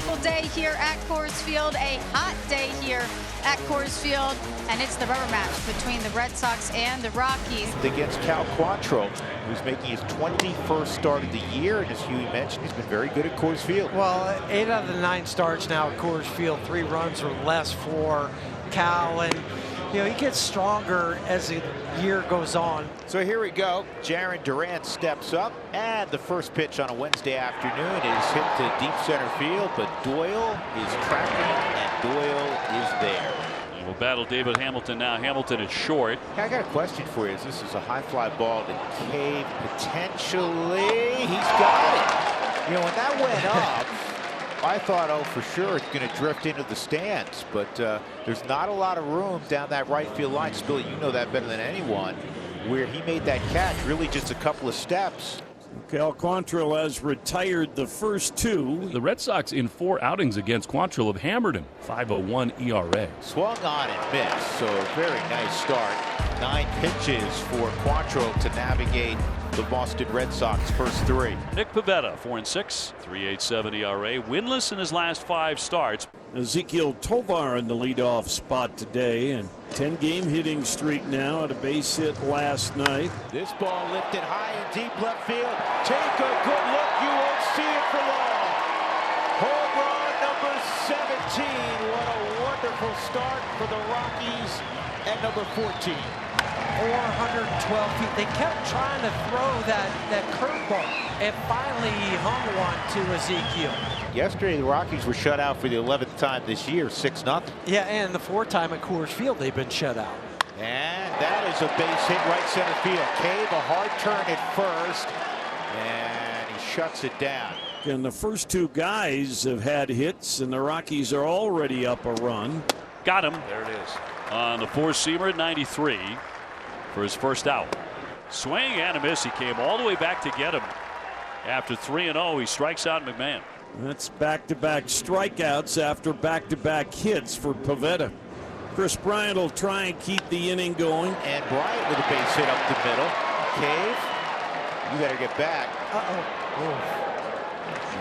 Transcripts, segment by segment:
beautiful day here at Coors Field, a hot day here at Coors Field, and it's the rubber match between the Red Sox and the Rockies. Against Cal Quantrill, who's making his 21st start of the year, and as Huey mentioned, he's been very good at Coors Field. Well, 8 out of the 9 starts now at Coors Field, 3 runs or less for Cal, and you know, he gets stronger as the year goes on. So here we go. Jarren Duran steps up, and the first pitch on a Wednesday afternoon is hit to deep center field, but Doyle is tracking, and Doyle is there. We'll battle David Hamilton now. Hamilton is short. I got a question for you. This is a high fly ball to Cave, potentially. He's got it. You know, when that went up, I thought, oh, for sure it's going to drift into the stands, but there's not a lot of room down that right field line. Billy, you know that better than anyone, where he made that catch, really just a couple of steps. Cal Quantrill has retired the first 2. The Red Sox in 4 outings against Quantrill have hammered him. 5.01 ERA. Swung on and missed, so very nice start. 9 pitches for Quantrill to navigate the Boston Red Sox first 3. Nick Pivetta, 4-6, 3.87 ERA, winless in his last 5 starts. Ezekiel Tovar in the leadoff spot today, and 10-game hitting streak now at a base hit last night. This ball lifted high and deep left field. Take a good look. You won't see it for long. Home run number 17. What a wonderful start for the Rockies at number 14. 412 feet. They kept trying to throw that curveball, and finally he hung one to Ezekiel. Yesterday, the Rockies were shut out for the 11th time this year, 6-0. Yeah, and the 4th time at Coors Field they've been shut out. And that is a base hit right center field. Cave, a hard turn at first, and he shuts it down. And the first 2 guys have had hits, and the Rockies are already up a run. Got him. There it is. On the 4-seamer at 93 for his first out. Swing and a miss. He came all the way back to get him. After 3-0, he strikes out McMahon. That's back-to-back strikeouts after back-to-back hits for Pivetta. Chris Bryant will try and keep the inning going. And Bryant with a base hit up the middle. Cave, you better get back.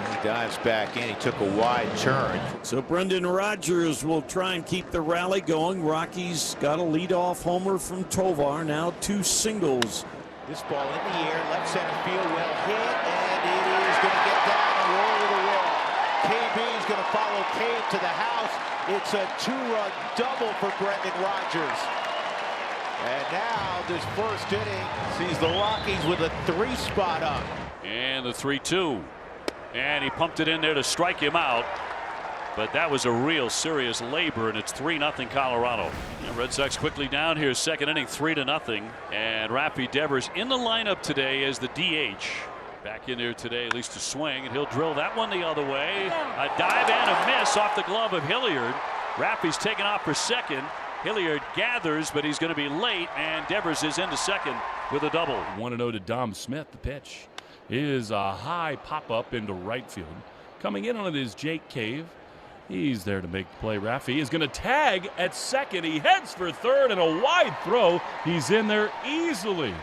He dives back in. He took a wide turn. So Brendan Rodgers will try and keep the rally going. Rockies got a leadoff homer from Tovar. Now 2 singles. This ball in the air, left center field, well hit, and it is going to get down and roll to the wall. KB is going to follow Cave to the house. It's a 2-run double for Brendan Rodgers. And now this first inning sees the Rockies with a 3 spot up. And the 3-2. And he pumped it in there to strike him out. But that was a real serious labor, and it's 3-0 Colorado. And Red Sox quickly down here, second inning, 3-0. And Rafi Devers in the lineup today as the DH. Back in there today, at least to swing, and he'll drill that one the other way. A dive and a miss off the glove of Hilliard. Rafi's taken off for second. Hilliard gathers, but he's going to be late, and Devers is into second with a double. 1-0 to Dom Smith. The pitch is a high pop-up into right field. Coming in on it is Jake Cave. He's there to make the play. Rafi is going to tag at second. He heads for third, and a wide throw. He's in there easily.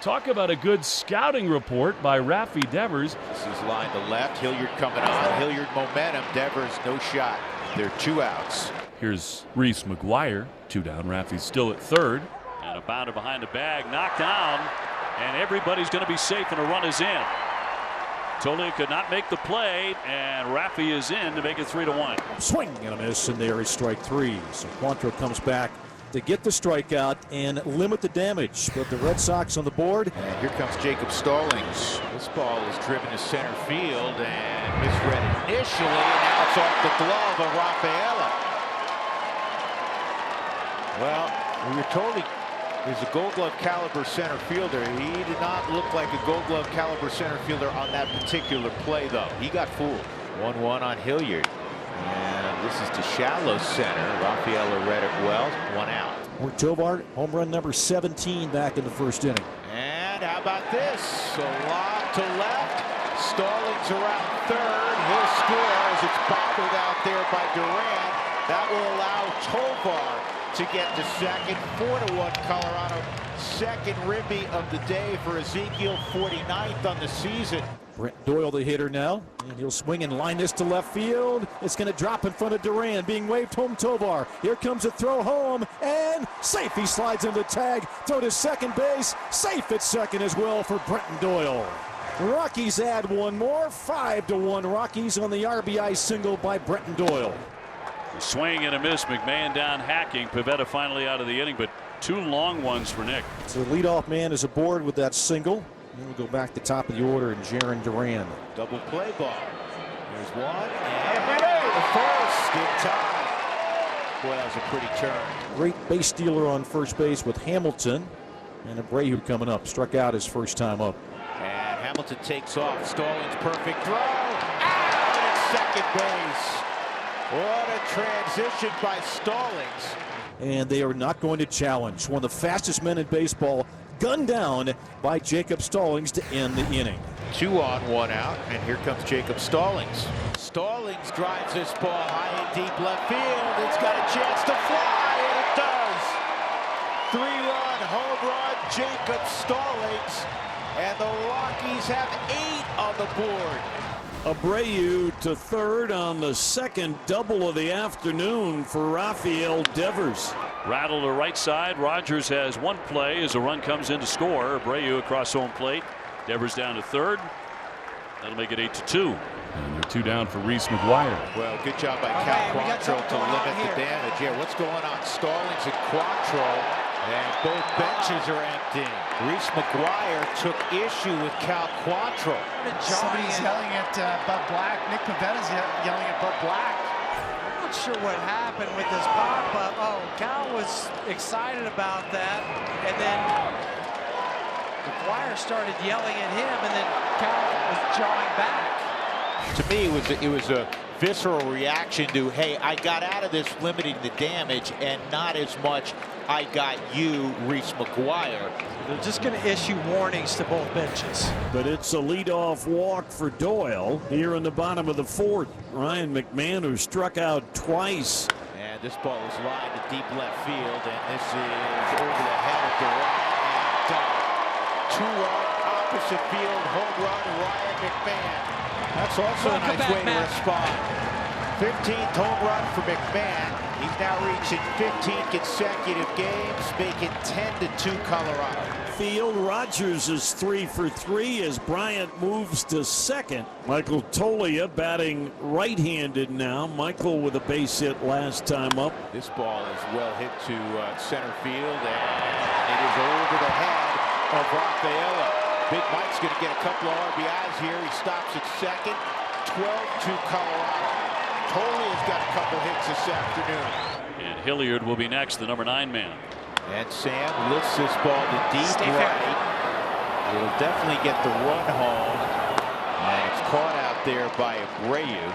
Talk about a good scouting report by Rafi Devers. This is line to left. Hilliard coming on. Hilliard momentum. Devers no shot. They're 2 outs. Here's Reese McGuire. 2 down. Rafi's still at third. And a bounder behind the bag, knocked down, and everybody's going to be safe, and a run is in. Toley could not make the play, and Rafi is in to make it 3-1. Swing and a miss, and there is strike 3. So Quantrill comes back to get the strikeout and limit the damage. But the Red Sox on the board. And here comes Jacob Stallings. This ball is driven to center field and misread initially, and now it's off the glove of Rafaela. Well, we were told he's a Gold Glove caliber center fielder. He did not look like a Gold Glove caliber center fielder on that particular play, though. He got fooled. 1-1 on Hilliard. And this is to shallow center. Rafaela read it well. 1 out. Tovar, home run number 17 back in the first inning. And how about this? A lob to left. Stallings around third. He'll score as it's bobbled out there by Duran. That will allow Tovar to get to second. 4-1 Colorado. Second ribby of the day for Ezekiel, 49th on the season. Brent Doyle, the hitter now, and he'll swing and line this to left field. It's going to drop in front of Duran, being waved home. Tovar. Here comes a throw home, and safe. He slides into the tag, throw to second base, safe at second as well for Brenton Doyle. Rockies add one more, 5-1 Rockies on the RBI single by Brenton Doyle. Swing and a miss. McMahon down hacking. Pivetta finally out of the inning, but 2 long ones for Nick. So the leadoff man is aboard with that single. Then we'll go back to top of the order and Jaron Duran. Double play ball. There's one. And the first in time. Boy, that was a pretty turn. Great base stealer on first base with Hamilton. And Abreu coming up. Struck out his first time up. And Hamilton takes off. Stallings perfect throw. Out at second base. What a transition by Stallings. And they are not going to challenge. One of the fastest men in baseball, gunned down by Jacob Stallings to end the inning. 2 on, 1 out, and here comes Jacob Stallings. Stallings drives this ball high and deep left field. It's got a chance to fly, and it does. 3-run home run, Jacob Stallings, and the Rockies have 8 on the board. Abreu to third on the second double of the afternoon for Rafael Devers. Rattle to right side. Rogers has 1 play as a run comes in to score. Abreu across home plate. Devers down to third. That'll make it 8-2. And they're 2 down for Reese McGuire. Well, good job by Cal Quantrill to limit the damage. Yeah, what's going on? Stallings and Quantrill, and both benches are empty. Reese McGuire took issue with Cal Quantrill. Somebody's yelling at Bud Black. Nick Pavetta's yelling at Bud Black. I'm not sure what happened with this pop-up. Oh, Cal was excited about that, and then McGuire started yelling at him, and then Cal was jawing back. To me, it was a visceral reaction to, hey, I got out of this limiting the damage, and not as much I got you, Reese McGuire. They're just going to issue warnings to both benches. But it's a leadoff walk for Doyle here in the bottom of the 4th. Ryan McMahon, who struck out twice. And this ball is lined to deep left field, and this is over the head of Durant, and done. 2-run opposite field home run, Ryan McMahon. That's also a nice way to respond. 15th home run for McMahon. He's now reaching 15 consecutive games, making 10-2 Colorado. Field, Rogers is 3 for 3 as Bryant moves to second. Michael Tolia batting right-handed now. Michael with a base hit last time up. This ball is well hit to center field, and it is over the head of Rafaela. Big Mike's going to get a couple of RBIs here. He stops at second. 12-2 Colorado. Tolia's got a couple hits this afternoon. And Hilliard will be next, the number 9 man. And Sam lifts this ball to deep right. It'll definitely get the run home. And it's caught out there by Abreu.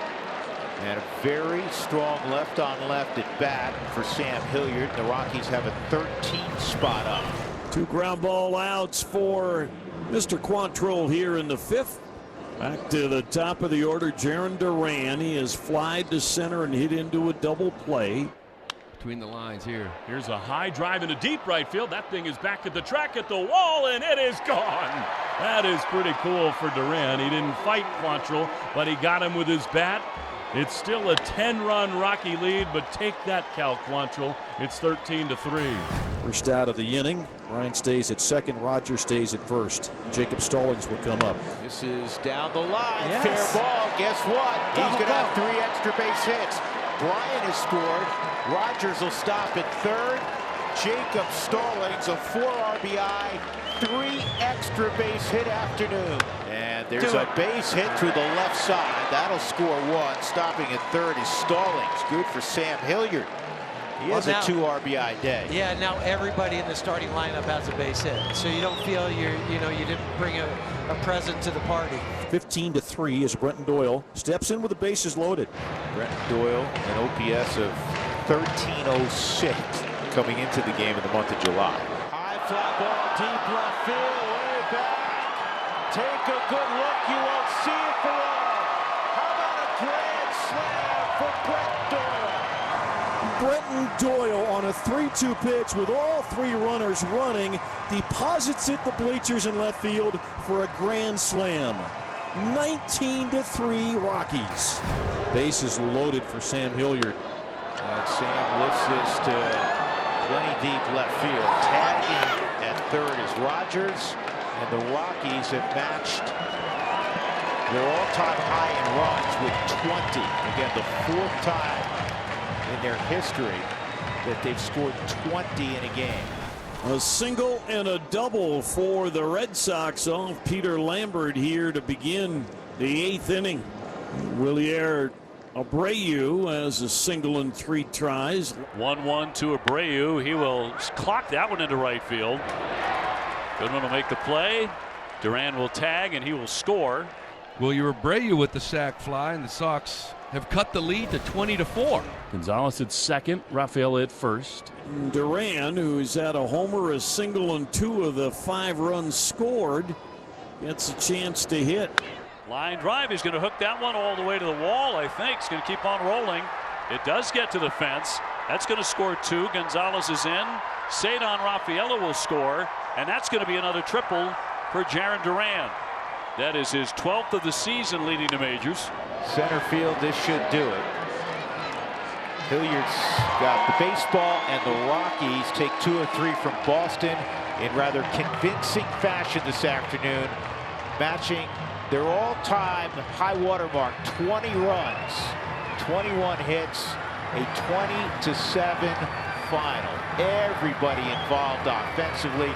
And a very strong left-on-left at bat for Sam Hilliard. The Rockies have a 13th spot up. 2 ground ball outs for Mr. Quantrill here in the 5th. Back to the top of the order, Jaron Duran. He has flied to center and hit into a double play. Between the lines here. Here's a high drive into deep right field. That thing is back at the track at the wall, and it is gone. That is pretty cool for Duran. He didn't fight Quantrill, but he got him with his bat. It's still a 10-run Rocky lead, but take that, Cal Quantrill. It's 13-3. First out of the inning. Ryan stays at second. Rogers stays at first. Jacob Stallings will come up. This is down the line. Yes. Fair ball. Guess what? He's going to have 3 extra base hits. Bryant has scored. Rogers will stop at third. Jacob Stallings, a 4 RBI, 3 extra base hit afternoon. And there's a base hit through the left side. That'll score 1. Stopping at third is Stallings. Good for Sam Hilliard. He has a 2 RBI day. Yeah, now everybody in the starting lineup has a base hit, so you don't feel you didn't bring a present to the party. 15-3 as Brenton Doyle steps in with the bases loaded. Brenton Doyle, an OPS of 1306 coming into the game in the month of July. High fly ball, deep left field, way back. Take a good look, you won't see it for long. How about a grand slam for Brenton Doyle? Brenton Doyle on a 3-2 pitch with all 3 runners running, deposits it the bleachers in left field for a grand slam. 19-3 Rockies. Bases loaded for Sam Hilliard. And Sam lifts this to plenty deep left field. Tagging at third is Rogers, and the Rockies have matched their all-time high in runs with 20. Again, the 4th time in their history that they've scored 20 in a game. A single and a double for the Red Sox off Peter Lambert here to begin the 8th inning. Willier Abreu has a single in 3 tries. 1-1 to Abreu. He will clock that one into right field. Goodman will make the play. Duran will tag and he will score. Willier Abreu with the sac fly, and the Sox have cut the lead to 20-4. Gonzalez at second, Rafael at first. Duran, who's had a homer, a single, and 2 of the 5 runs scored, gets a chance to hit. Line drive. He's going to hook that one all the way to the wall, I think. It's going to keep on rolling. It does get to the fence. That's going to score 2. Gonzalez is in. Cedon Rafaela will score, and that's going to be another triple for Jarren Duran. That is his 12th of the season leading the majors. Center field, this should do it. Hilliard's got the baseball, and the Rockies take 2 of 3 from Boston in rather convincing fashion this afternoon, matching their all-time high water mark, 20 runs, 21 hits, a 20-7 final. Everybody involved offensively.